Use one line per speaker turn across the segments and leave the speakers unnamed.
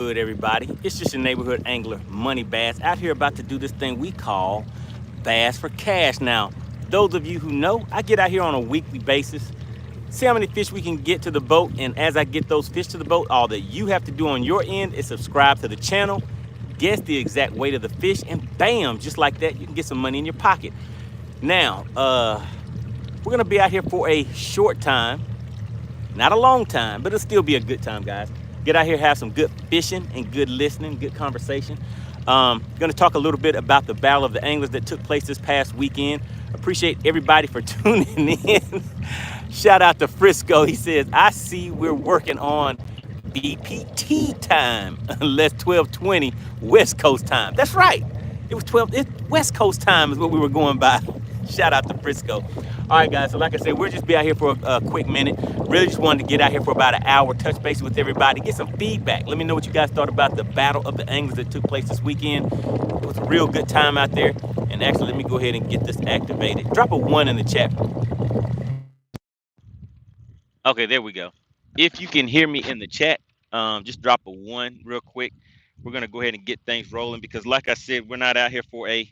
Good, everybody. It's just your neighborhood angler, MoneyBass, out here about to do this thing we call Bass for Cash. Now, those of you who know, I get out here on a weekly basis, see how many fish we can get to the boat, and as I get those fish to the boat, all that you have to do on your end is subscribe to the channel, guess the exact weight of the fish, and bam, just like that, you can get some money in your pocket. Now, we're gonna be out here for a short time, not a long time, but it'll still be a good time, guys. Get out here, have some good fishing and good listening, good conversation. Going to talk a little bit about the Battle of the Anglers that took place this past weekend. Appreciate everybody for tuning in. Shout out to Frisco. He says, I see we're working on BPT time, unless 12:20 West Coast time. That's right. It was 12. West Coast time is what we were going by. Shout out to Frisco. All right, guys. So like I said, we'll just be out here for a quick minute. Really just wanted to get out here for about an hour, touch base with everybody, get some feedback. Let me know what you guys thought about the Battle of the Anglers that took place this weekend. It was a real good time out there. And actually, let me go ahead and get this activated. Drop a 1 in the chat. Okay, there we go. If you can hear me in the chat, just drop a 1 real quick. We're going to go ahead and get things rolling because, like I said, we're not out here for a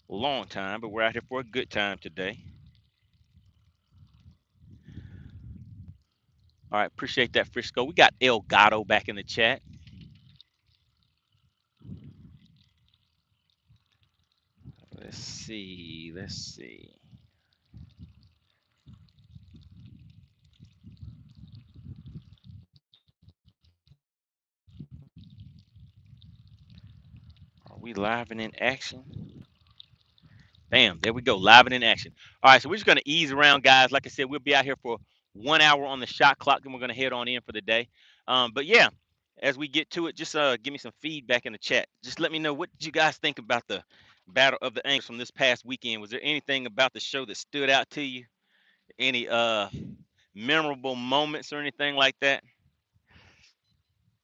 long time, but we're out here for a good time today. All right, appreciate that, Frisco. We got El Gato back in the chat. Let's see. Are we live and in action? Bam, there we go, live and in action. All right, so we're just gonna ease around, guys. Like I said, we'll be out here for 1 hour on the shot clock, then we're gonna head on in for the day. But yeah, as we get to it, just give me some feedback in the chat. Just let me know what did you guys think about the Battle of the Anglers from this past weekend. Was there anything about the show that stood out to you? Any memorable moments or anything like that?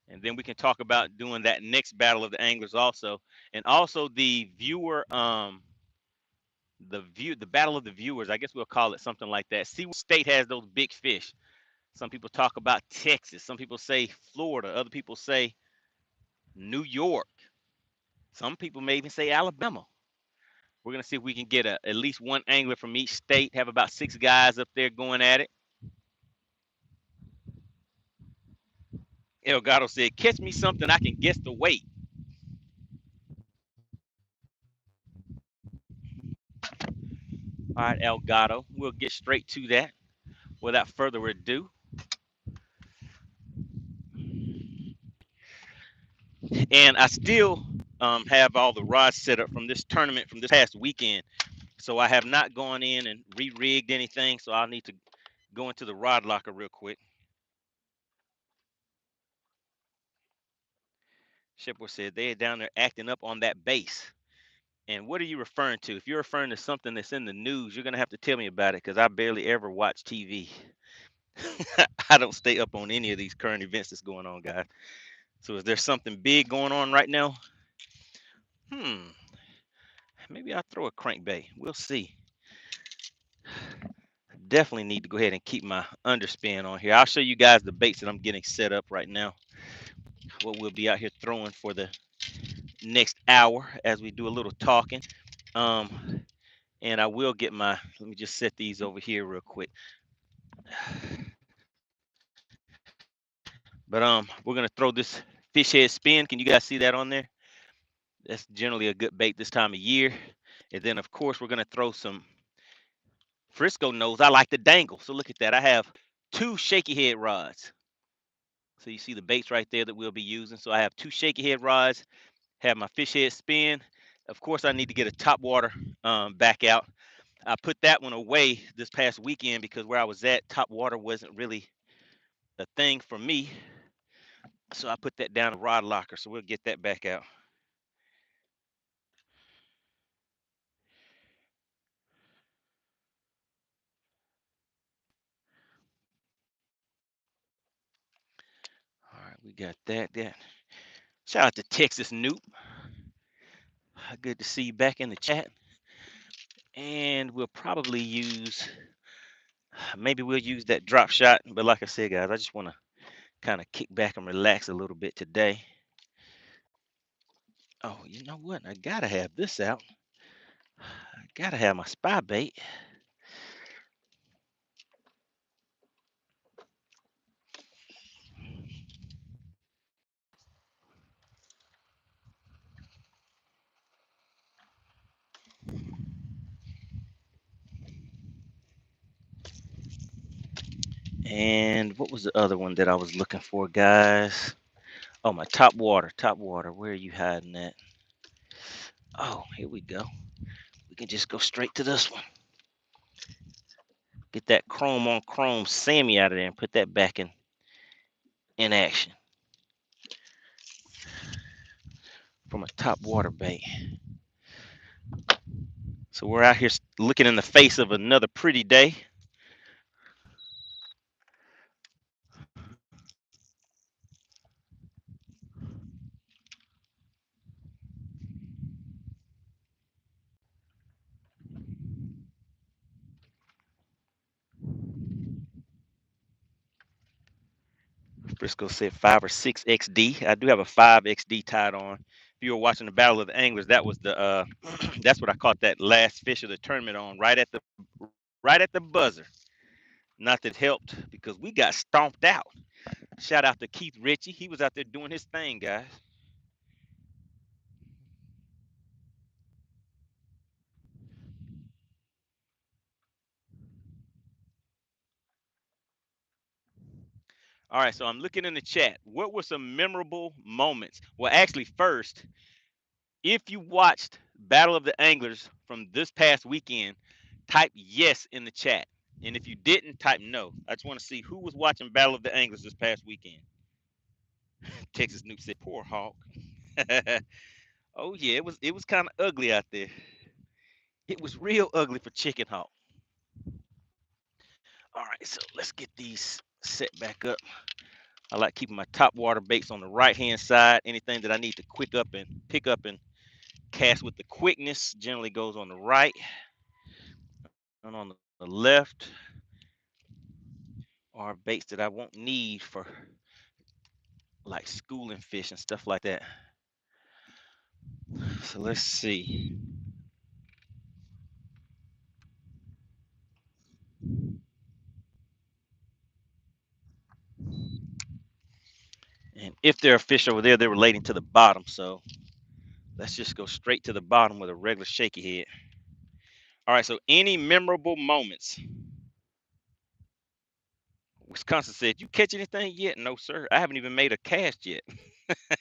And then we can talk about doing that next Battle of the Anglers also, and also the viewer the battle of the viewers. I guess we'll call it something like that. See what state has those big fish. Some people talk about Texas, some people say Florida, other people say New York, some people may even say Alabama. We're gonna see if we can get at least one angler from each state, have about 6 guys up there going at it. Elgato said, catch me something I can guess the weight. All right, Elgato, we'll get straight to that without further ado. And I still have all the rods set up from this tournament from this past weekend. So I have not gone in and re-rigged anything. So I'll need to go into the rod locker real quick. Shipper said they're down there acting up on that base. And what are you referring to? If you're referring to something that's in the news, you're going to have to tell me about it because I barely ever watch TV. I don't stay up on any of these current events that's going on, guys. So is there something big going on right now? Maybe I'll throw a crankbait. We'll see. Definitely need to go ahead and keep my underspin on here. I'll show you guys the baits that I'm getting set up right now. What we'll be out here throwing for the next hour as we do a little talking. And I will get my, let me just set these over here real quick. But we're gonna throw this fish head spin. Can you guys see that on there? That's generally a good bait this time of year. And then of course we're gonna throw some, Frisco knows I like to dangle. So look at that. I have 2 shaky head rods. So you see the baits right there that we'll be using. So I have 2 shaky head rods, have my fish head spin. Of course, I need to get a top water back out. I put that one away this past weekend because where I was at, top water wasn't really a thing for me. So I put that down in the rod locker. So we'll get that back out. All right, we got that. Shout out to Texas Noob. Good to see you back in the chat. And we'll probably use, maybe we'll use that drop shot. But like I said, guys, I just want to kind of kick back and relax a little bit today. Oh, you know what? I gotta have this out. I gotta have my spy bait. And what was the other one that I was looking for, guys? Oh, my top water, top water. Where are you hiding at? Oh, here we go. We can just go straight to this one. Get that chrome on chrome Sammy out of there and put that back in action from a top water bait. So we're out here looking in the face of another pretty day. Briscoe said 5 or 6 XD. I do have a 5 XD tied on. If you were watching the Battle of the Anglers, that was the that's what I caught that last fish of the tournament on, right at the buzzer. Not that helped because we got stomped out. Shout out to Keith Ritchie. He was out there doing his thing, guys. All right, so I'm looking in the chat. What were some memorable moments? Well, actually, first, if you watched Battle of the Anglers from this past weekend, type yes in the chat. And if you didn't, type no. I just want to see who was watching Battle of the Anglers this past weekend. Texas Noob said, "Poor Hawk." Oh yeah, it was kind of ugly out there. It was real ugly for Chicken Hawk. All right, so let's get these set back up. I like keeping my top water baits on the right hand side. Anything that I need to quick up and pick up and cast with the quickness generally goes on the right and on the left are baits that I won't need for like schooling fish and stuff like that. So let's see. And if there are fish over there, they're relating to the bottom. So let's just go straight to the bottom with a regular shaky head. All right, so any memorable moments? Wisconsin said, "You catch anything yet?" No, sir. I haven't even made a cast yet.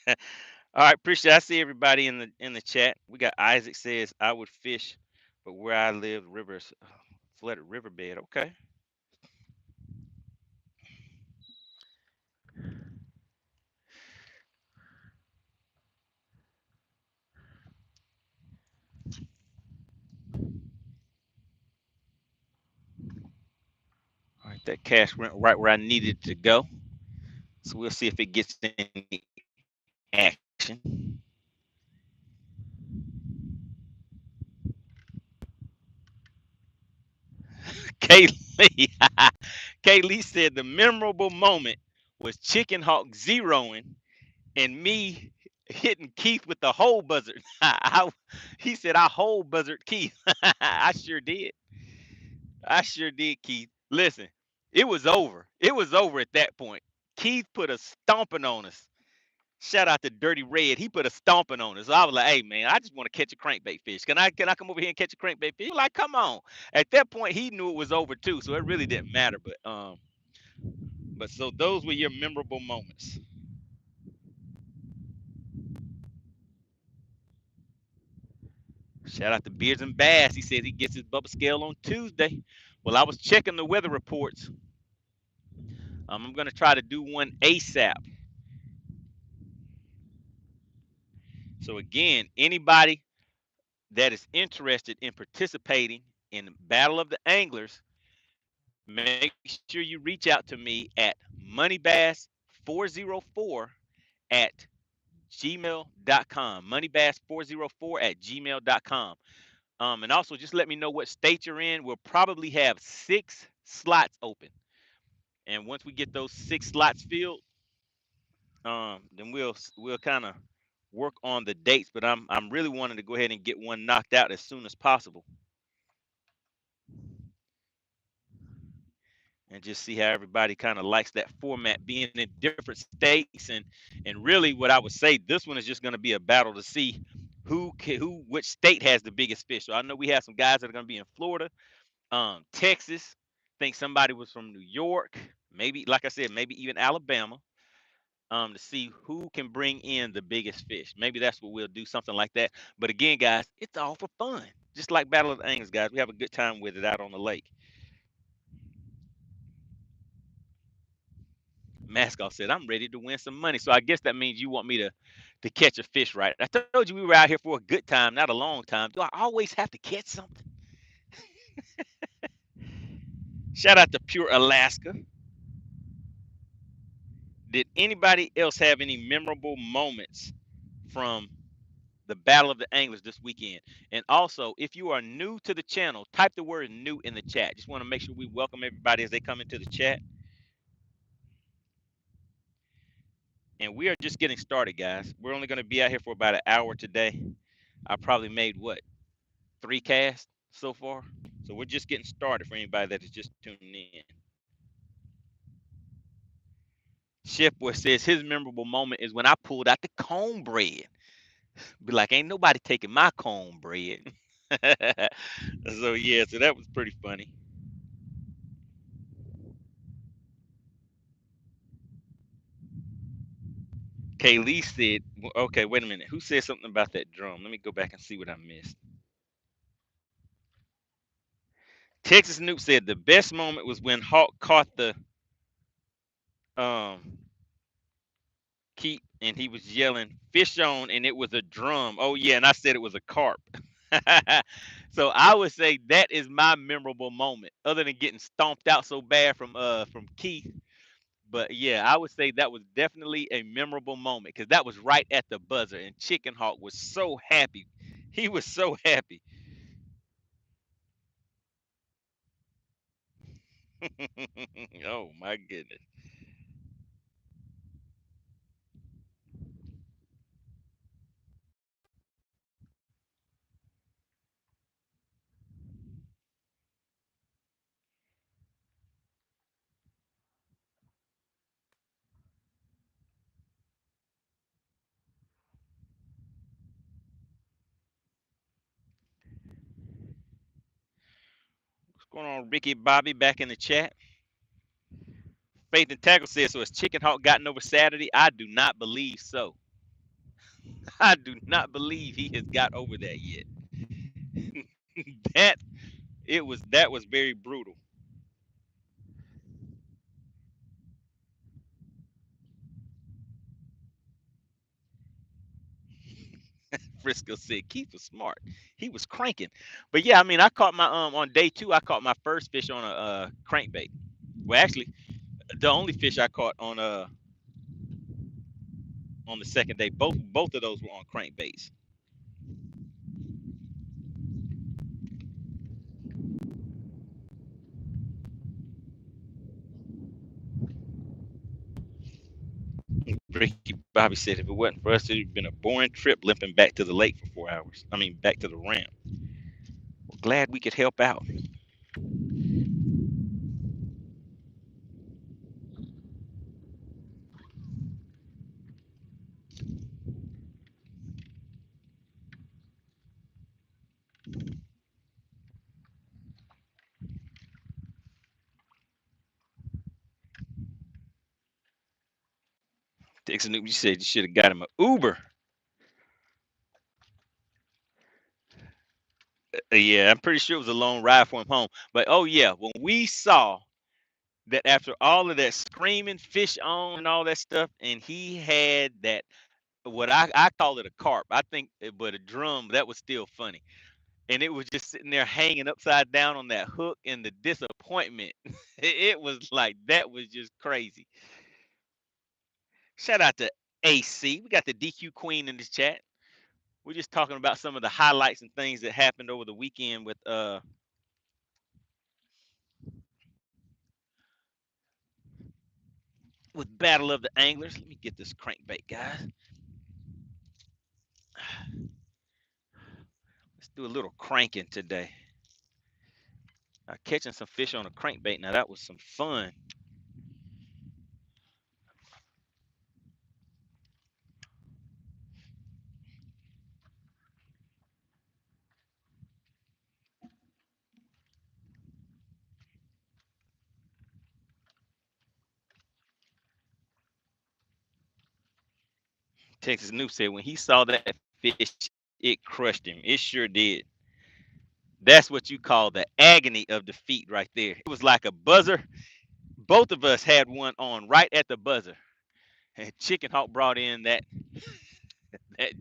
All right, appreciate it. I see everybody in the chat. We got Isaac says, "I would fish, but where I live, rivers flooded riverbed." Okay. All right, that cast went right where I needed it to go. So we'll see if it gets any action. Kaylee, Kaylee said the memorable moment was Chicken Hawk zeroing and me hitting Keith with the whole buzzard. He said I whole buzzard Keith. I sure did. I sure did, Keith. Listen, it was over. It was over at that point. Keith put a stomping on us. Shout out to Dirty Red. He put a stomping on us. So I was like, "Hey man, I just want to catch a crankbait fish. Can I come over here and catch a crankbait fish?" He was like, "Come on." At that point, he knew it was over too, so it really didn't matter. But so those were your memorable moments. Shout out to Beards and Bass. He says he gets his bubble scale on Tuesday. Well, I was checking the weather reports. I'm gonna try to do one ASAP. So again, anybody that is interested in participating in Battle of the Anglers, make sure you reach out to me at MoneyBass404 at gmail.com. MoneyBass404 at gmail.com. And also just let me know what state you're in. We'll probably have 6 slots open. And once we get those 6 slots filled,
then we'll kind of work on the dates. But I'm really wanting to go ahead and get one knocked out as soon as possible, and just see how everybody kind of likes that format, being in different states. And really, what I would say, this one is just going to be a battle to see which state has the biggest fish. So I know we have some guys that are going to be in Florida, Texas. I think somebody was from New York, maybe, like I said, maybe even Alabama. To see who can bring in the biggest fish. Maybe that's what we'll do, something like that. But again, guys, it's all for fun. Just like Battle of the Anglers, guys. We have a good time with it out on the lake. Mascot said, I'm ready to win some money. So I guess that means you want me to catch a fish, right? I told you we were out here for a good time, not a long time. Do I always have to catch something? Shout out to Pure Alaska. Did anybody else have any memorable moments from the Battle of the Anglers this weekend? And also, if you are new to the channel, type the word new in the chat. Just want to make sure we welcome everybody as they come into the chat. And we are just getting started, guys. We're only going to be out here for about an hour today. I probably made what, 3 casts so far? So we're just getting started for anybody that is just tuning in. Chef Boy says his memorable moment is when I pulled out the cornbread. Be like, ain't nobody taking my cornbread. So yeah, so that was pretty funny. Kaylee said, okay, wait a minute. Who said something about that drum? Let me go back and see what I missed. Texas Noob said the best moment was when Hawk caught the um keep and he was yelling fish on and it was a drum. Oh yeah, and I said it was a carp. So I would say that is my memorable moment, other than getting stomped out so bad from Keith. But yeah, I would say that was definitely a memorable moment because that was right at the buzzer, and Chicken Hawk was so happy. He was so happy. Oh my goodness. What's going on, Ricky Bobby back in the chat? Faith and Tackle says, so has Chicken Hawk gotten over Saturday? I do not believe so. I do not believe he has got over that yet. that that was very brutal. Frisco said Keith was smart. He was cranking. But yeah, I mean, I caught my on day 2, I caught my first fish on a crankbait. Well, actually, the only fish I caught on the second day, both of those were on crankbaits. Ricky Bobby said if it wasn't for us, it'd been a boring trip limping back to the lake for 4 hours. I mean, back to the ramp. Well, glad we could help out. Dixon, you said you should have got him an Uber. Yeah, I'm pretty sure it was a long ride for him home. But oh yeah, when we saw that after all of that screaming fish on and all that stuff, and he had that what I call it a carp. I think, but a drum that was still funny, and it was just sitting there hanging upside down on that hook, and the disappointment. It was like that was just crazy. Shout out to AC. We got the DQ Queen in the chat. We're just talking about some of the highlights and things that happened over the weekend with Battle of the Anglers. Let me get this crankbait, guys. Let's do a little cranking today. Catching some fish on a crankbait. Now that was some fun. Texas Noob said when he saw that fish, it crushed him. It sure did. That's what you call the agony of defeat right there. It was like a buzzer. Both of us had one on right at the buzzer. And Chicken Hawk brought in that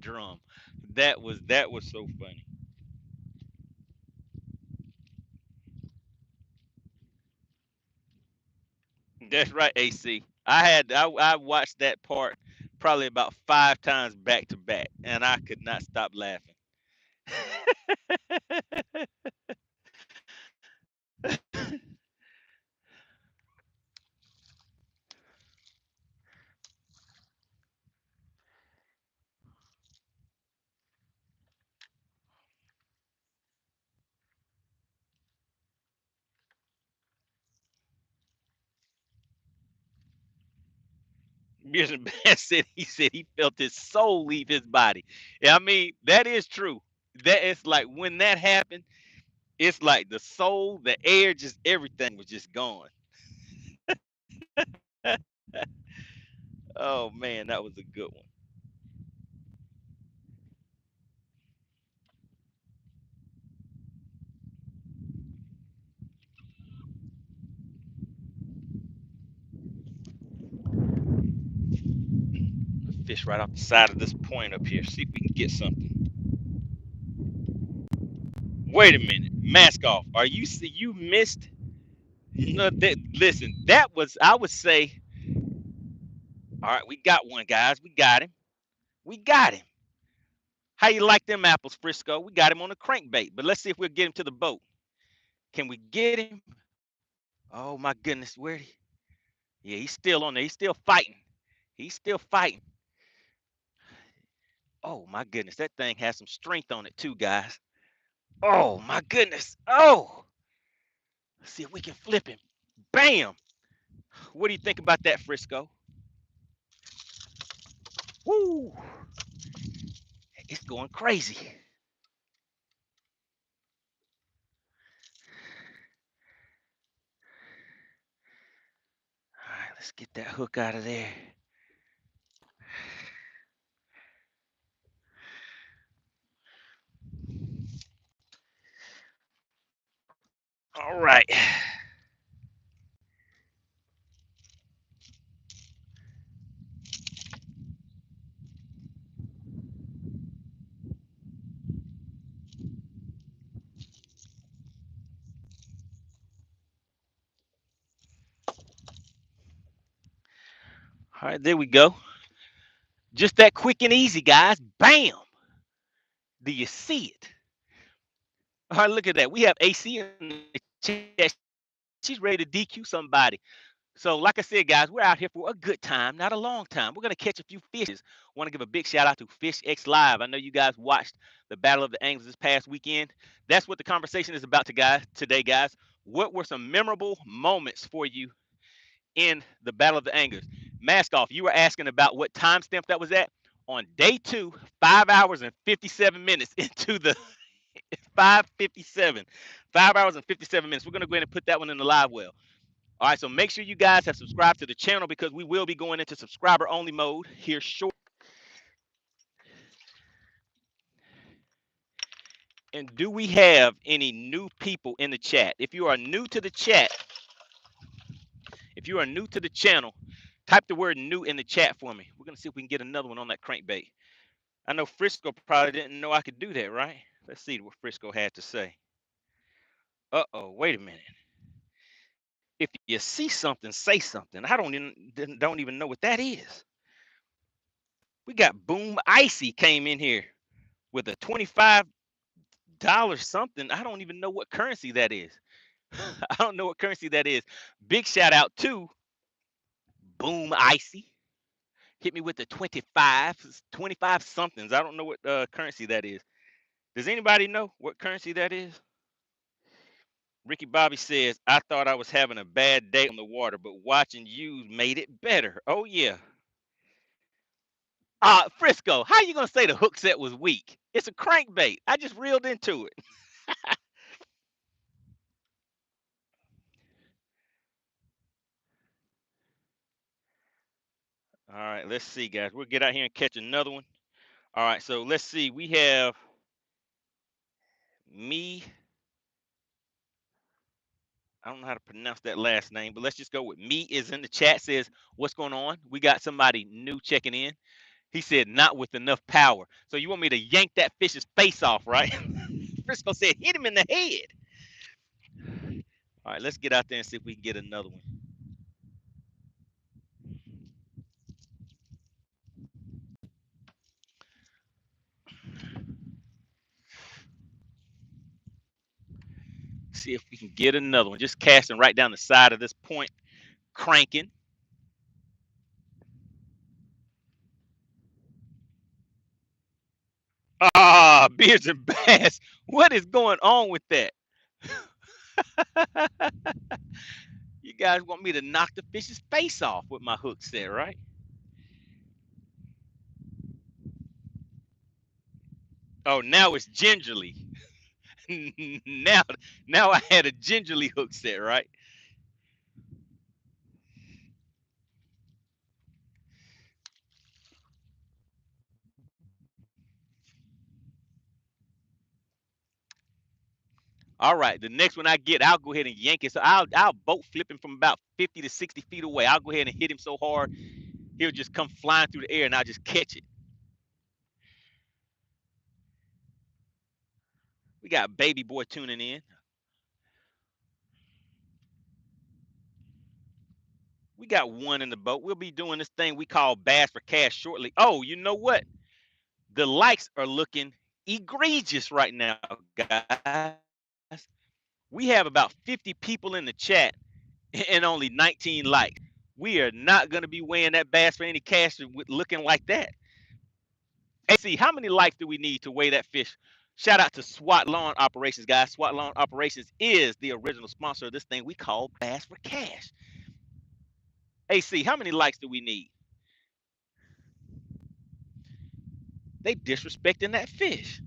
drum. That was so funny. That's right, AC. I watched that part probably about 5 times back to back, and I could not stop laughing. Fisherman Bass said he felt his soul leave his body. Yeah, I mean that is true. That is like when that happened, it's like the soul, the air, just everything was just gone. Oh man, that was a good one. Fish right off the side of this point up here. See if we can get something. Wait a minute, mask off. Are you missed? No, listen, that was I would say. All right, we got one, guys. We got him. We got him. How you like them apples, Frisco? We got him on a crankbait, but let's see if we'll get him to the boat. Can we get him? Oh my goodness, where? Yeah, he's still on there. He's still fighting. He's still fighting. Oh my goodness, that thing has some strength on it too, guys. Oh my goodness. Oh, let's see if we can flip him. Bam. What do you think about that, Frisco? Woo! It's going crazy. All right, let's get that hook out of there. All right. All right, there we go. Just that quick and easy, guys. Bam. Do you see it? All right, look at that. We have AC in the chat. She's ready to DQ somebody. So, like I said, guys, we're out here for a good time, not a long time. We're going to catch a few fishes. Want to give a big shout out to FishXLive. I know you guys watched the Battle of the Anglers this past weekend. That's what the conversation is about today, guys. What were some memorable moments for you in the Battle of the Anglers? Mask off, you were asking about what timestamp that was at. On day 2, 5 hours and 57 minutes into the 5:57. 5 hours and 57 minutes. We're going to go ahead and put that one in the live well. All right, so make sure you guys have subscribed to the channel because we will be going into subscriber only mode here shortly. And do we have any new people in the chat? If you are new to the chat, if you are new to the channel, type the word new in the chat for me. We're going to see if we can get another one on that crankbait. I know Frisco probably didn't know I could do that, right? Let's see what Frisco had to say. Uh-oh, wait a minute. If you see something, say something. I don't even know what that is. We got Boom Icy came in here with a $25 something. I don't even know what currency that is. I don't know what currency that is. Big shout out to Boom Icy. Hit me with the 25 somethings. I don't know what currency that is. Does anybody know what currency that is? Ricky Bobby says, I thought I was having a bad day on the water, but watching you made it better. Oh, yeah. Frisco, how you going to say the hook set was weak? It's a crankbait. I just reeled into it. All right, let's see, guys. We'll get out here and catch another one. All right, so let's see. We have me. I don't know how to pronounce that last name, but let's just go with me is in the chat. Says, what's going on? We got somebody new checking in. He said, not with enough power. So you want me to yank that fish's face off, right? Frisco said, hit him in the head. All right, let's get out there and see if we can get another one. See if we can get another one. Just casting right down the side of this point, cranking. Beards and bass. What is going on with that? You guys want me to knock the fish's face off with my hook set, right? Oh, now it's gingerly. now, now I had a gingerly hook set, right? All right, the next one I get, I'll go ahead and yank it. So I'll boat flip him from about 50 to 60 feet away. I'll go ahead and hit him so hard he'll just come flying through the air, and I'll just catch it. We got baby boy tuning in. We got one in the boat. We'll be doing this thing we call Bass for Cash shortly. Oh, you know what? The likes are looking egregious right now, guys. We have about 50 people in the chat and only 19 likes. We are not going to be weighing that bass for any cash looking like that. Hey, see, how many likes do we need to weigh that fish? Shout out to SWAT Lawn Operations, guys. SWAT Lawn Operations is the original sponsor of this thing we call Bass for Cash. AC, how many likes do we need? They disrespecting that fish.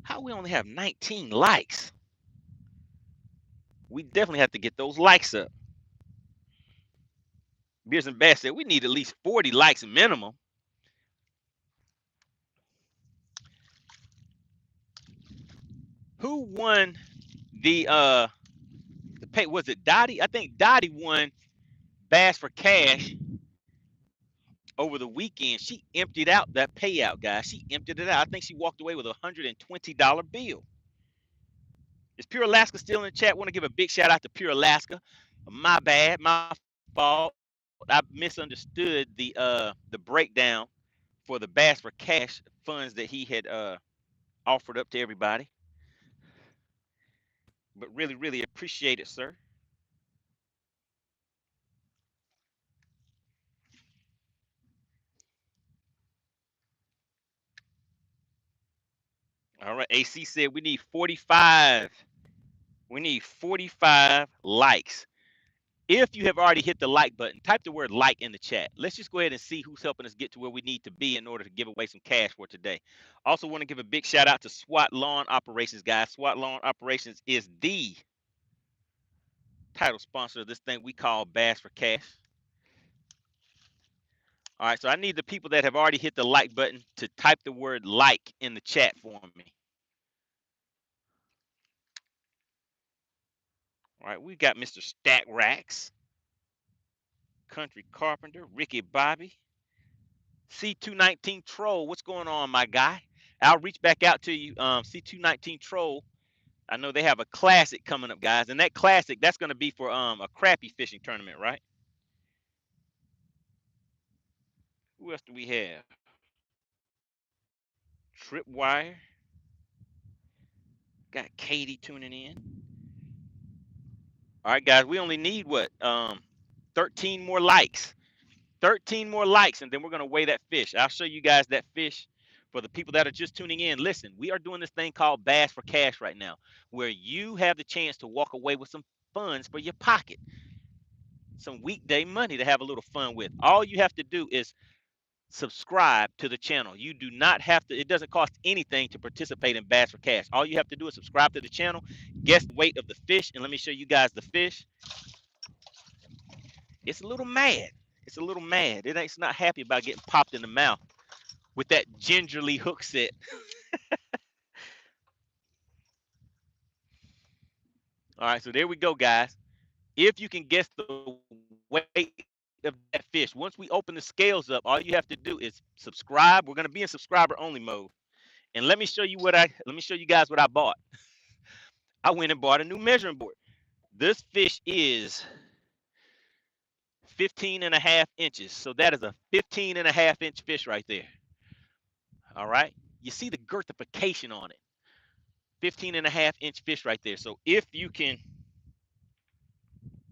How we only have 19 likes? We definitely have to get those likes up. Beers and Bass said we need at least 40 likes minimum. Who won the pay? Was it Dottie? I think Dottie won Bass for Cash over the weekend. She emptied out that payout, guys. She emptied it out. I think she walked away with a $120 bill. Is Pure Alaska still in the chat? Want to give a big shout out to Pure Alaska. My bad, my fault. I misunderstood the breakdown for the Bass for Cash funds that he had offered up to everybody. But really, really appreciate it, sir. All right, AC said we need 45. We need 45 likes. If you have already hit the like button, type the word like in the chat. Let's just go ahead and see who's helping us get to where we need to be in order to give away some cash for today. Also want to give a big shout out to SWAT Lawn Operations, guys. SWAT Lawn Operations is the title sponsor of this thing we call Bass for Cash. All right, so I need the people that have already hit the like button to type the word like in the chat for me. All right, we got Mr. Stack Racks, Country Carpenter, Ricky Bobby, C219 Troll. What's going on, my guy? I'll reach back out to you, C219 Troll. I know they have a classic coming up, guys, and that classic that's going to be for a crappie fishing tournament, right? Who else do we have? Tripwire. Got Katie tuning in. All right, guys, we only need what 13 more likes. 13 more likes, and then we're going to weigh that fish. I'll show you guys that fish. For the people that are just tuning in, listen, we are doing this thing called Bass for Cash right now, where you have the chance to walk away with some funds for your pocket, some weekday money to have a little fun with. All you have to do is subscribe to the channel. You do not have to, it doesn't cost anything to participate in Bass for Cash. All you have to do is subscribe to the channel, guess the weight of the fish, and let me show you guys the fish. It's a little mad. It's a little mad. It's not happy about getting popped in the mouth with that gingerly hook set. All right, so there we go, guys. If you can guess the weight of that fish, once we open the scales up, all you have to do is subscribe. We're going to be in subscriber only mode. And let me show you guys what I bought. I went and bought a new measuring board. This fish is 15.5 inches. So that is a 15.5 inch fish right there. All right. You see the girthification on it. 15.5 inch fish right there. So if you can,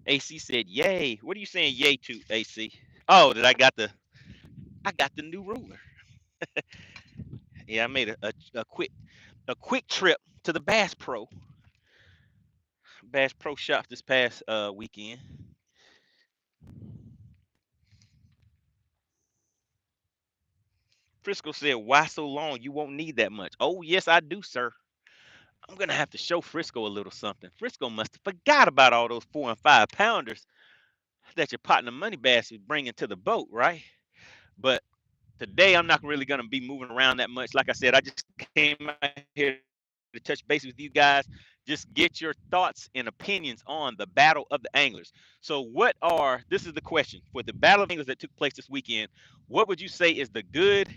AC said, yay. What are you saying yay to, AC? Oh, that I got the new ruler. Yeah, I made a quick trip to the Bass Pro shop this past weekend. Frisco said, why so long? You won't need that much. Oh, yes, I do, sir. I'm going to have to show Frisco a little something. Frisco must have forgot about all those 4 and 5 pounders that your partner MoneyBass is bringing to the boat, right? But today, I'm not really going to be moving around that much. Like I said, I just came out here to touch base with you guys. Just get your thoughts and opinions on the Battle of the Anglers. So this is the question. For the Battle of Anglers that took place this weekend, what would you say is the good,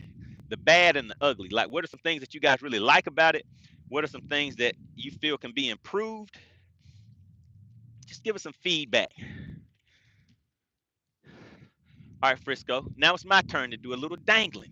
the bad, and the ugly? Like, what are some things that you guys really like about it? What are some things that you feel can be improved? Just give us some feedback. All right, Frisco. Now it's my turn to do a little dangling.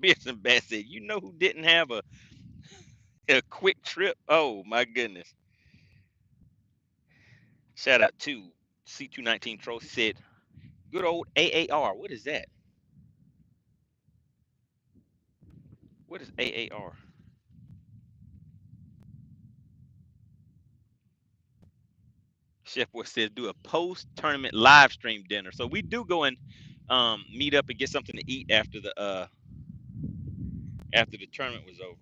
Pearson Bass said, you know who didn't have a quick trip? Oh, my goodness. Shout out to C219 Trolls. He said, good old AAR. What is that? What is AAR? Chef Boy says, do a post-tournament live stream dinner. So we do go and meet up and get something to eat after the tournament was over.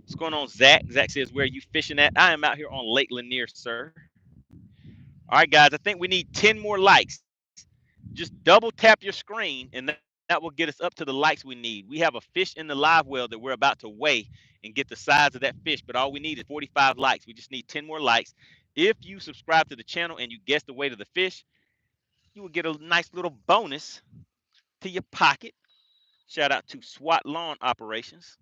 What's going on, Zach? Zach says, where are you fishing at? I am out here on Lake Lanier, sir. All right, guys, I think we need 10 more likes. Just double tap your screen, and that will get us up to the likes we need. We have a fish in the live well that we're about to weigh and get the size of that fish, but all we need is 45 likes. We just need 10 more likes. If you subscribe to the channel and you guess the weight of the fish, you will get a nice little bonus to your pocket. Shout out to SWAT Lawn Operations.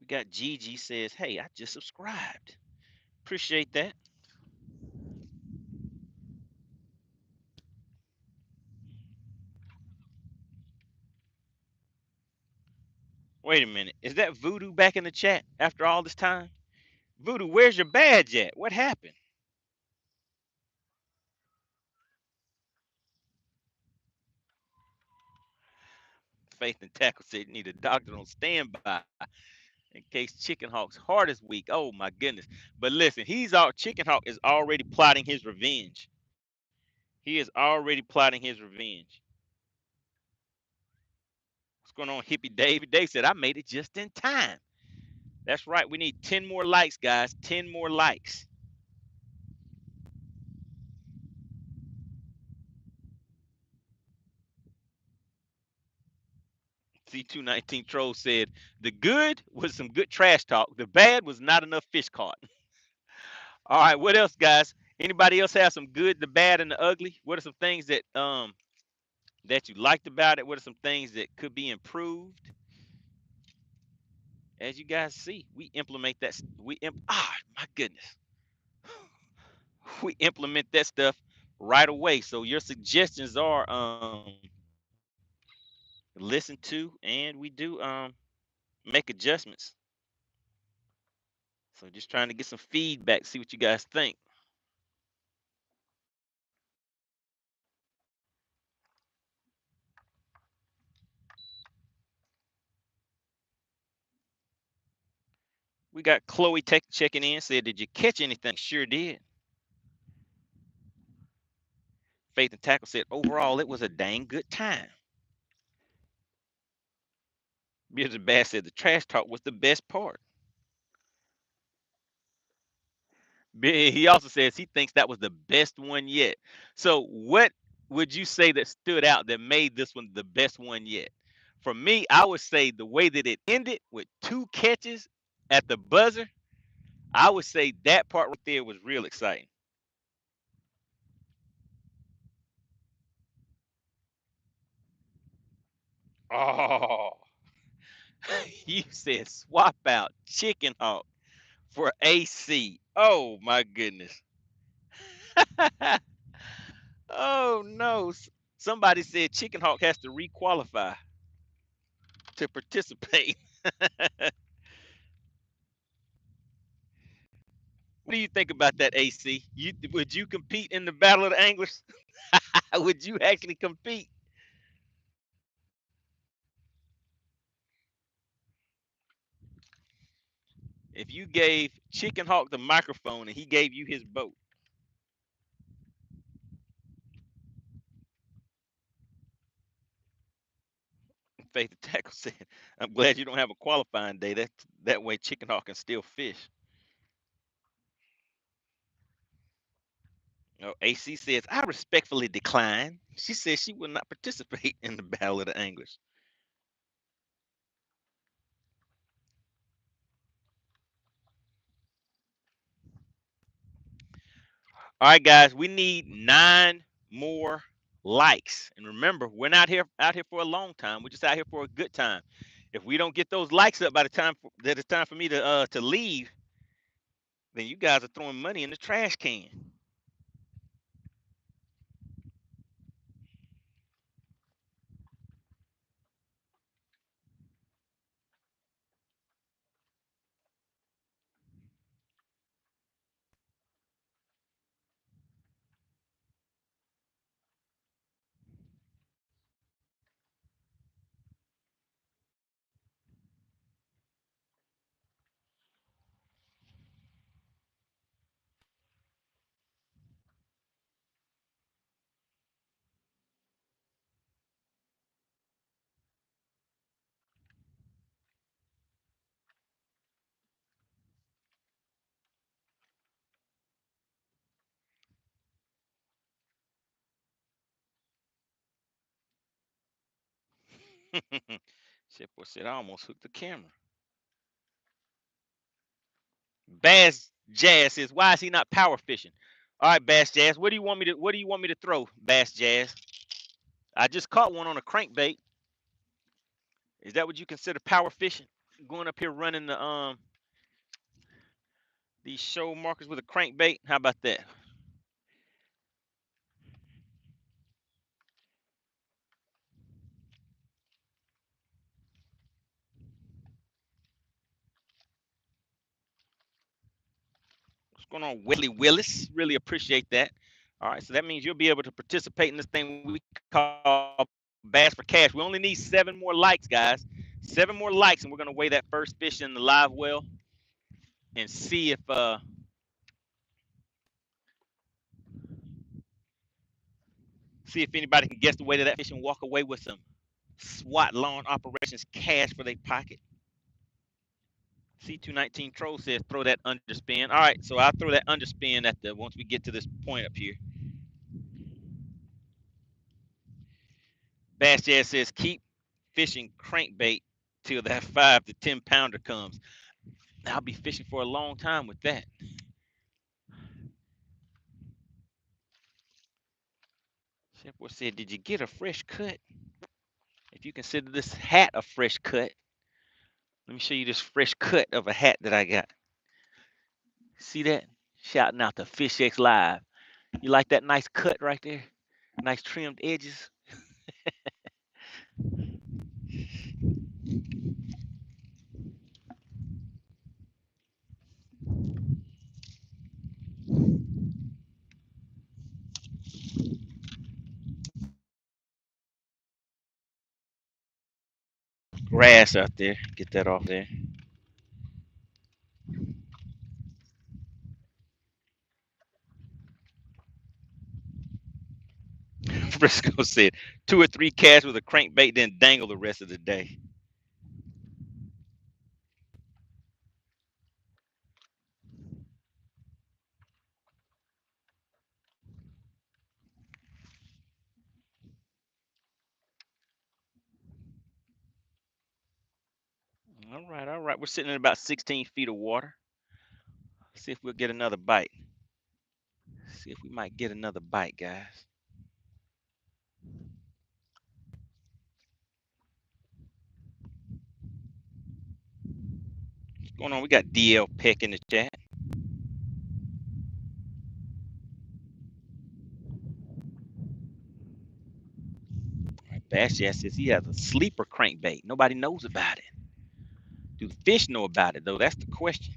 We got Gigi says, hey, I just subscribed. Appreciate that. Wait a minute. Is that Voodoo back in the chat after all this time? Voodoo, where's your badge at? What happened? Faith and Tackle said you need a doctor on standby in case Chicken Hawk's heart is weak. Oh my goodness. But listen, Chicken Hawk is already plotting his revenge. He is already plotting his revenge. What's going on, Hippie Dave? Dave said, I made it just in time. That's right. We need 10 more likes, guys. 10 more likes. C219 Troll said, the good was some good trash talk. The bad was not enough fish caught. All right, what else, guys? Anybody else have some good, the bad, and the ugly? What are some things that that you liked about it? What are some things that could be improved? As you guys see, we implement that. My goodness, we implement that stuff right away. So your suggestions are listened to, and we do make adjustments. So just trying to get some feedback, see what you guys think. We got Chloe checking in, said, "Did you catch anything?" Sure did. Faith and Tackle said, "Overall, it was a dang good time." Bearded Bass said, "The trash talk was the best part." He also says he thinks that was the best one yet. So, what would you say that stood out that made this one the best one yet? For me, I would say the way that it ended with 2 catches at the buzzer. I would say that part right there was real exciting. Oh, you said swap out Chicken Hawk for AC. Oh my goodness. Oh no. Somebody said Chicken Hawk has to requalify to participate. What do you think about that, AC? Would you compete in the Battle of the Anglers? Would you actually compete? If you gave Chicken Hawk the microphone and he gave you his boat? Faith the Tackle said, "I'm glad you don't have a qualifying day. That way Chicken Hawk can still fish." Oh, AC says, "I respectfully decline." She says she will not participate in the Battle of the Anglers. All right, guys, we need 9 more likes. And remember, we're not out here for a long time. We're just out here for a good time. If we don't get those likes up by the time that it's time for me to leave, then you guys are throwing money in the trash can. Shit, boy said I almost hooked the camera. Bass Jazz says, "Why is he not power fishing?" All right, Bass Jazz, what do you want me to throw, Bass Jazz? I just caught one on a crankbait. Is that what you consider power fishing? Going up here running these show markers with a crankbait? How about that? What's going on, Willie Willis? Really appreciate that. All right, so that means you'll be able to participate in this thing we call Bass for Cash. We only need 7 more likes, guys. 7 more likes, and we're gonna weigh that first fish in the live well and see if anybody can guess the weight of that fish and walk away with some SWAT lawn operations cash for their pocket. C219 Troll says throw that underspin. All right, so I'll throw that underspin at the once we get to this point up here. Bass Jazz says keep fishing crankbait till that 5 to 10 pounder comes. I'll be fishing for a long time with that. Chef Boy said, "Did you get a fresh cut? If you consider this hat a fresh cut, let me show you this fresh cut of a hat that I got. See that? Shouting out to FishXLive. You like that nice cut right there? Nice trimmed edges." Grass out there. Get that off there. Frisco said, 2 or 3 casts with a crankbait, then dangle the rest of the day. All right, all right. We're sitting in about 16 feet of water. See if we'll get another bite. See if we might get another bite, guys. What's going on? We got DL Peck in the chat. All right, Bash says he has a sleeper crankbait. Nobody knows about it. Do the fish know about it, though? That's the question.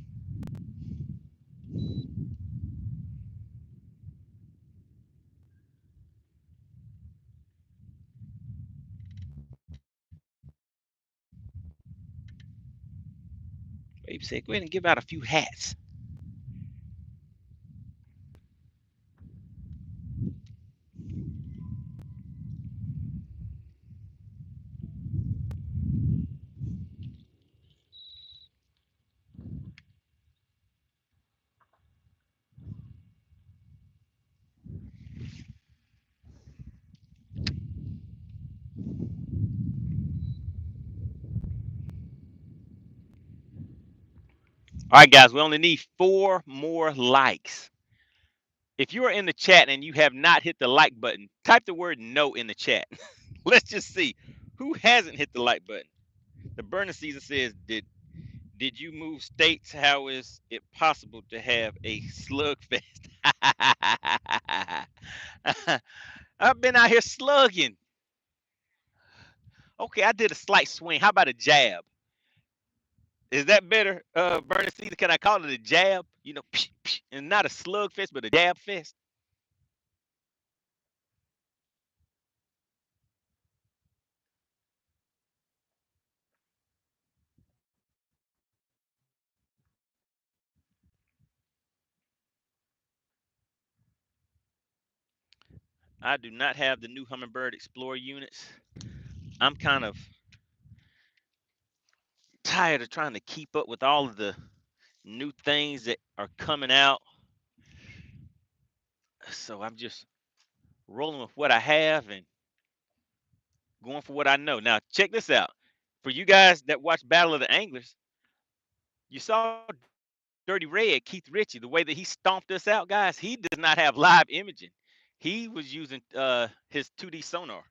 Babe said, go ahead and give out a few hats. All right, guys, we only need 4 more likes. If you are in the chat and you have not hit the like button, type the word no in the chat. Let's just see who hasn't hit the like button. The burner season says, did you move states? How is it possible to have a slugfest? I've been out here slugging. Okay, I did a slight swing. How about a jab? Is that better, burner season? Can I call it a jab? You know, psh, psh, and not a slugfest, but a jab fest. I do not have the new Humminbird Explorer units. I'm kind of tired of trying to keep up with all of the new things that are coming out. So I'm just rolling with what I have and going for what I know. Now, check this out. For you guys that watch Battle of the Anglers, you saw Dirty Red, Keith Ritchie, the way that he stomped us out, guys. He does not have live imaging. He was using his 2D sonar.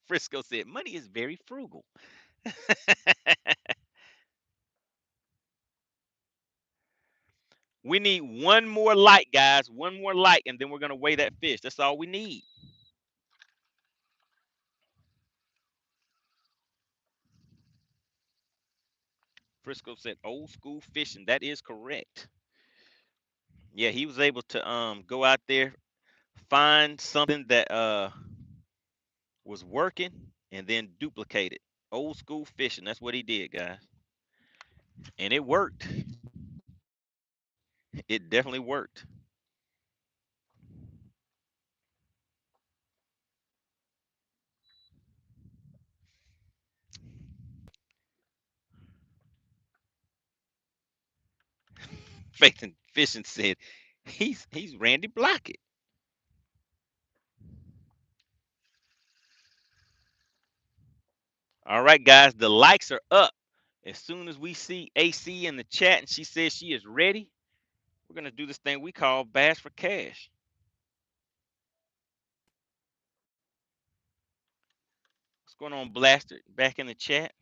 Frisco said, money is very frugal. We need one more light, guys. One more light, and then we're going to weigh that fish. That's all we need. Frisco said, old school fishing. That is correct. Yeah, he was able to go out there, find something that was working, and then duplicate it. Old school fishing. That's what he did, guys. And it worked. It definitely worked. Faith and Fishing said, he's Randy Blockett. All right, guys, the likes are up. As soon as we see AC in the chat and she says she is ready, we're gonna do this thing we call Bass for Cash. What's going on, Blaster? Back in the chat.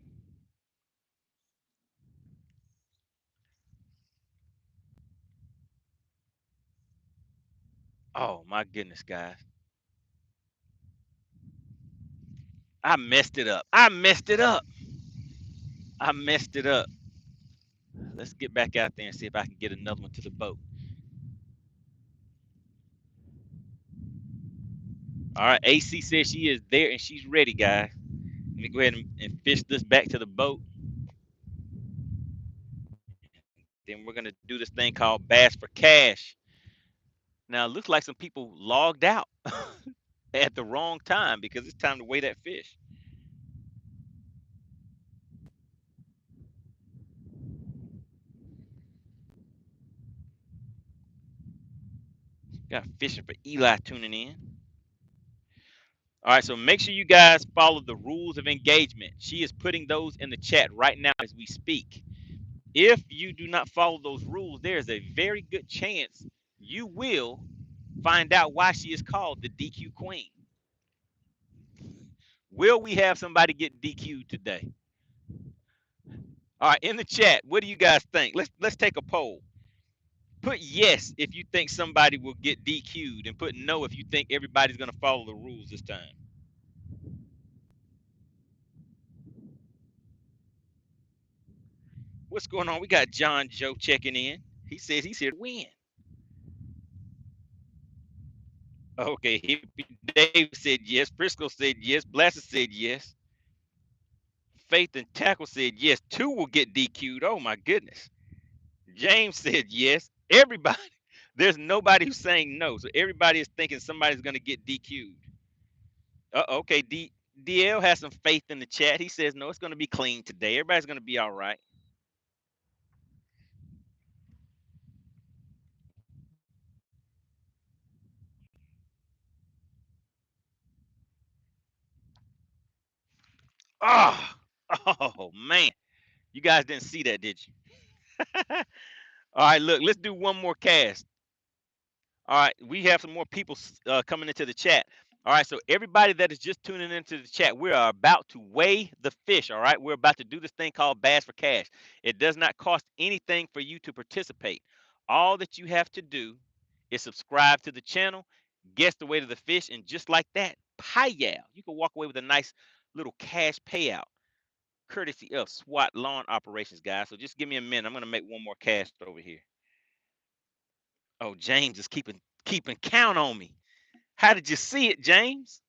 Oh my goodness, guys. I messed it up. I messed it up. I messed it up. Let's get back out there and see if I can get another one to the boat. All right, AC says she is there and she's ready, guys. Let me go ahead and fish this back to the boat. Then we're gonna do this thing called Bass for Cash. Now it looks like some people logged out at the wrong time because it's time to weigh that fish. Got fishing for Eli tuning in. All right, so make sure you guys follow the rules of engagement. She is putting those in the chat right now as we speak. If you do not follow those rules, there is a very good chance you will find out why she is called the DQ Queen. Will we have somebody get DQ'd today? All right, in the chat, what do you guys think? Let's take a poll. Put yes if you think somebody will get DQ'd, and put no if you think everybody's gonna follow the rules this time. What's going on? We got John Joe checking in. He says he's here to win. Okay, Hippie Dave said yes. Frisco said yes. Blaster said yes. Faith and Tackle said yes. Two will get DQ'd. Oh my goodness. James said yes. Everybody. There's nobody who's saying no. So everybody is thinking somebody's gonna get DQ'd. Okay. DL has some faith in the chat. He says no, it's gonna be clean today. Everybody's gonna be all right. Oh, oh man. You guys didn't see that, did you? All right, look, let's do one more cast. All right, we have some more people coming into the chat. All right, so everybody that is just tuning into the chat, we are about to weigh the fish. All right, we're about to do this thing called Bass for Cash. It does not cost anything for you to participate. All that you have to do is subscribe to the channel, guess the weight of the fish, and just like that, payout. You can walk away with a nice little cash payout, courtesy of SWAT Lawn Operations, guys. So just give me a minute. I'm gonna make one more cast over here. Oh, James is keeping count on me. How did you see it, James?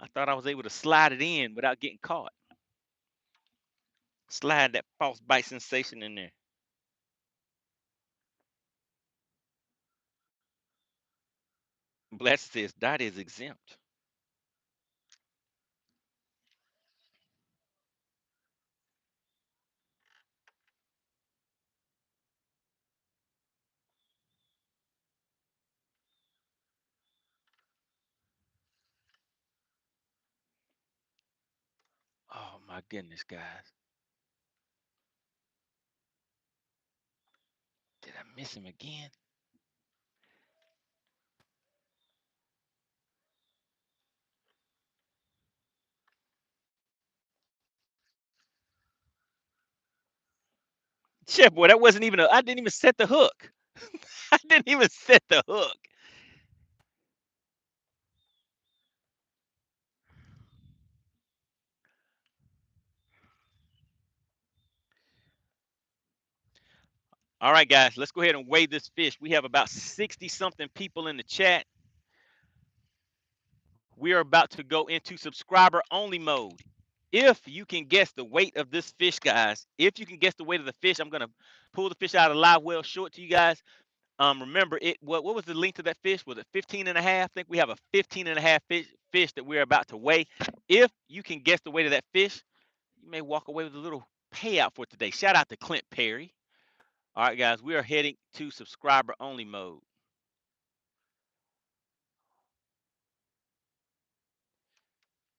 I thought I was able to slide it in without getting caught. Slide that false bite sensation in there. Blessed says that is exempt. Oh my goodness, guys. Did I miss him again? Chef boy, that wasn't even I didn't even set the hook. I didn't even set the hook. All right, guys, let's go ahead and weigh this fish. We have about 60 something people in the chat. We are about to go into subscriber only mode. If you can guess the weight of this fish, guys, if you can guess the weight of the fish, I'm gonna pull the fish out of the live well, show it to you guys. Remember it. What was the length of that fish? Was it 15 and a half? I think we have a 15 and a half fish that we're about to weigh. If you can guess the weight of that fish, you may walk away with a little payout for today. Shout out to Clint Perry. All right, guys, we are heading to subscriber only mode.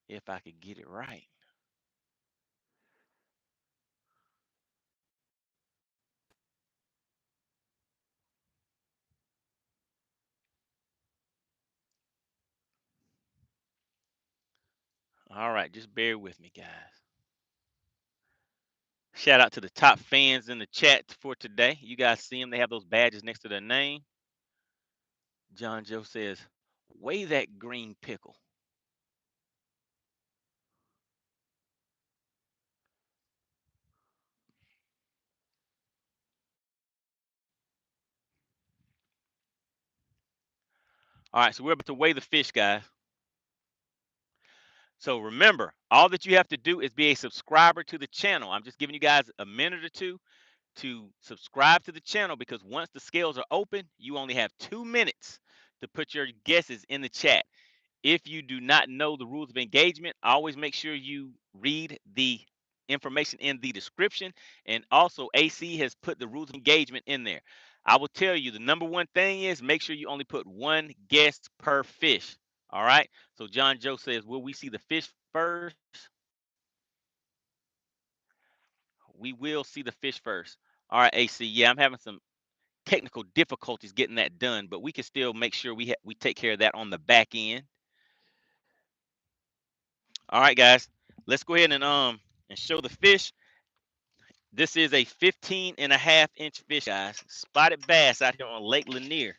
If I could get it right. All right, just bear with me, guys. Shout out to the top fans in the chat for today. You guys see them? They have those badges next to their name. John Joe says, weigh that green pickle. All right, so we're about to weigh the fish, guys. So remember, all that you have to do is be a subscriber to the channel. I'm just giving you guys a minute or two to subscribe to the channel, because once the scales are open, you only have 2 minutes to put your guesses in the chat. If you do not know the rules of engagement, always make sure you read the information in the description. And also, AC has put the rules of engagement in there. I will tell you, the number one thing is make sure you only put one guess per fish. All right. So John Joe says, will we see the fish first? We will see the fish first. All right, AC. Yeah, I'm having some technical difficulties getting that done, but we can still make sure we take care of that on the back end. All right, guys, let's go ahead and show the fish. This is a 15.5-inch fish, guys. Spotted bass out here on Lake Lanier.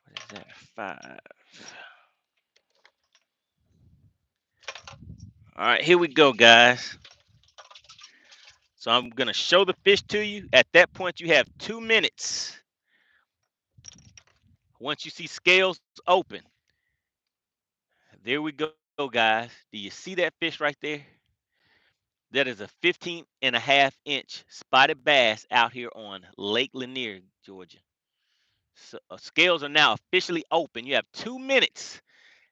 What is that? 5. All right, here we go, guys. So I'm gonna show the fish to you. At that point, you have 2 minutes. Once you see scales open, there we go, guys. Do you see that fish right there? That is a 15.5-inch spotted bass out here on Lake Lanier, Georgia. So, scales are now officially open. You have 2 minutes.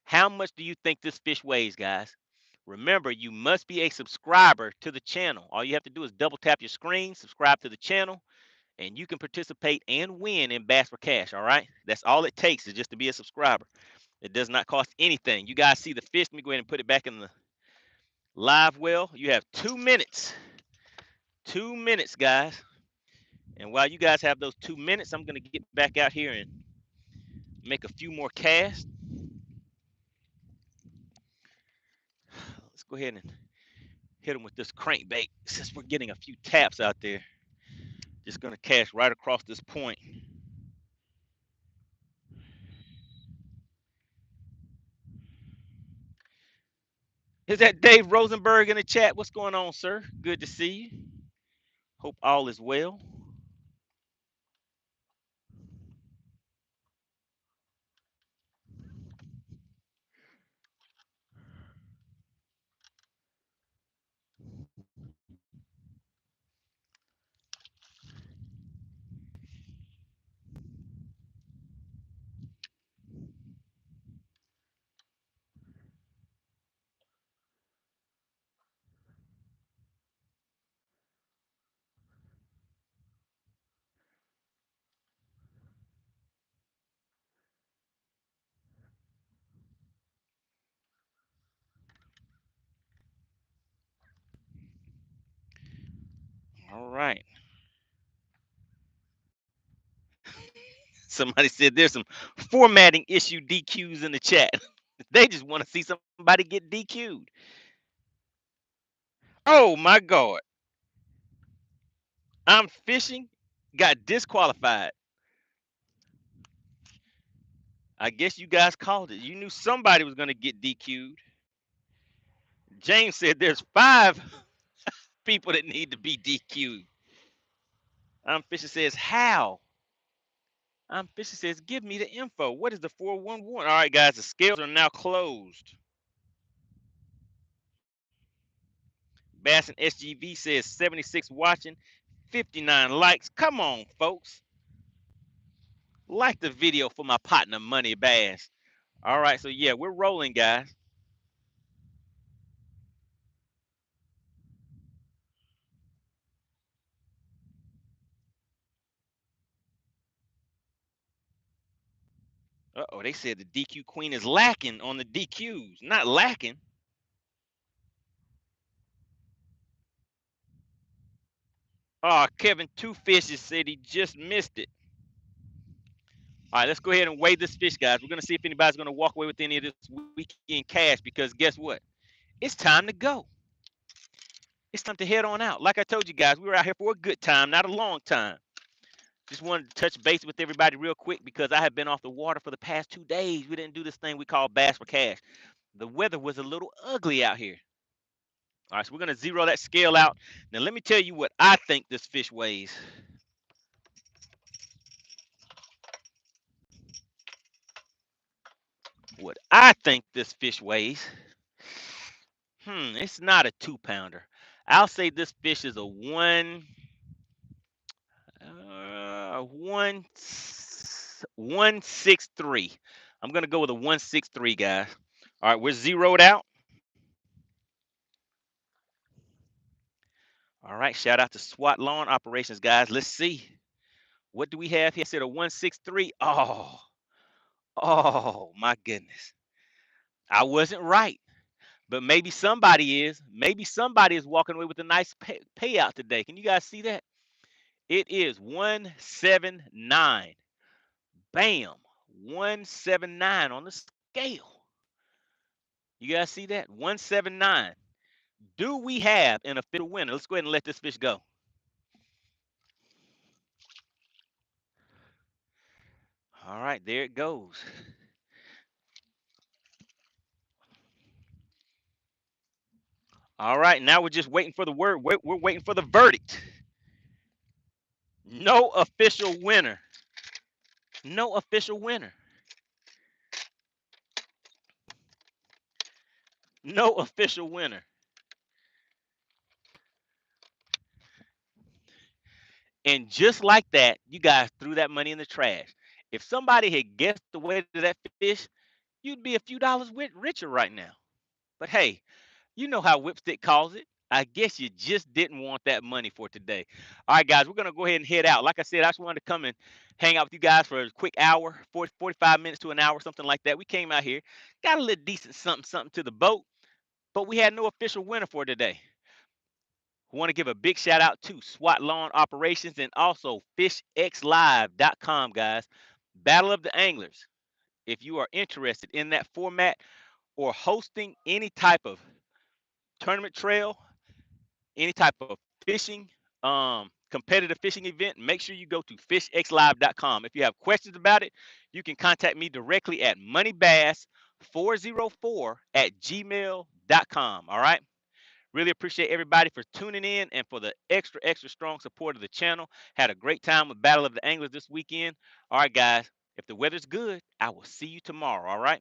How much do you think this fish weighs, guys? Remember, you must be a subscriber to the channel. All you have to do is double tap your screen, subscribe to the channel, and you can participate and win in Bass for Cash. All right, that's all it takes, is just to be a subscriber. It does not cost anything. You guys see the fish. Let me go ahead and put it back in the live well. You have 2 minutes. 2 minutes, guys. And while you guys have those 2 minutes, I'm going to get back out here and make a few more casts. Let's go ahead and hit them with this crankbait since we're getting a few taps out there. Just going to cast right across this point. Is that Dave Rosenberg in the chat? What's going on, sir? Good to see you. Hope all is well. All right. Somebody said there's some formatting issue DQs in the chat. They just want to see somebody get DQ'd. Oh my God. I'm fishing, got disqualified. I guess you guys called it. You knew somebody was going to get DQ'd. James said there's 5 people that need to be DQ'd. I'm fishing says, how? I'm fishing says, give me the info. What is the 411? All right, guys, the scales are now closed. Bass and SGV says 76 watching, 59 likes. Come on, folks. Like the video for my partner, Money Bass. All right, so yeah, we're rolling, guys. Uh-oh, they said the DQ queen is lacking on the DQs. Not lacking. Oh, Kevin Two Fishes said he just missed it. All right, let's go ahead and weigh this fish, guys. We're going to see if anybody's going to walk away with any of this weekend cash because guess what? It's time to go. It's time to head on out. Like I told you guys, we were out here for a good time, not a long time. Just wanted to touch base with everybody real quick because I have been off the water for the past 2 days. We didn't do this thing we call Bass for Cash. The weather was a little ugly out here. All right, so we're going to zero that scale out. Now, let me tell you what I think this fish weighs. What I think this fish weighs. It's not a 2-pounder. I'll say this fish is a one 163. I'm gonna go with a 163, guys. All right, we're zeroed out. All right, shout out to SWAT Lawn Operations, guys. Let's see. What do we have here? I said a 163. Oh my goodness. I wasn't right, but maybe somebody is. Maybe somebody is walking away with a nice payout today. Can you guys see that? It is 179. Bam. 179 on the scale. You guys see that? 179. Do we have an official winner? Let's go ahead and let this fish go. All right, there it goes. All right, now we're just waiting for the word. We're waiting for the verdict. No official winner. No official winner. No official winner. And just like that, you guys threw that money in the trash. If somebody had guessed the weight of that fish, you'd be a few dollars richer right now. But hey, you know how Whipstick calls it. I guess you just didn't want that money for today. All right, guys, we're going to go ahead and head out. Like I said, I just wanted to come and hang out with you guys for a quick hour, 45 minutes to an hour, something like that. We came out here, got a little decent something to the boat, but we had no official winner for today. I want to give a big shout out to SWAT Lawn Operations and also FishXLive.com, guys. Battle of the Anglers. If you are interested in that format or hosting any type of tournament trail, any type of fishing, competitive fishing event, make sure you go to FishXLive.com. If you have questions about it, you can contact me directly at MoneyBass404@gmail.com. All right. Really appreciate everybody for tuning in and for the extra strong support of the channel. Had a great time with Battle of the Anglers this weekend. All right, guys. If the weather's good, I will see you tomorrow. All right.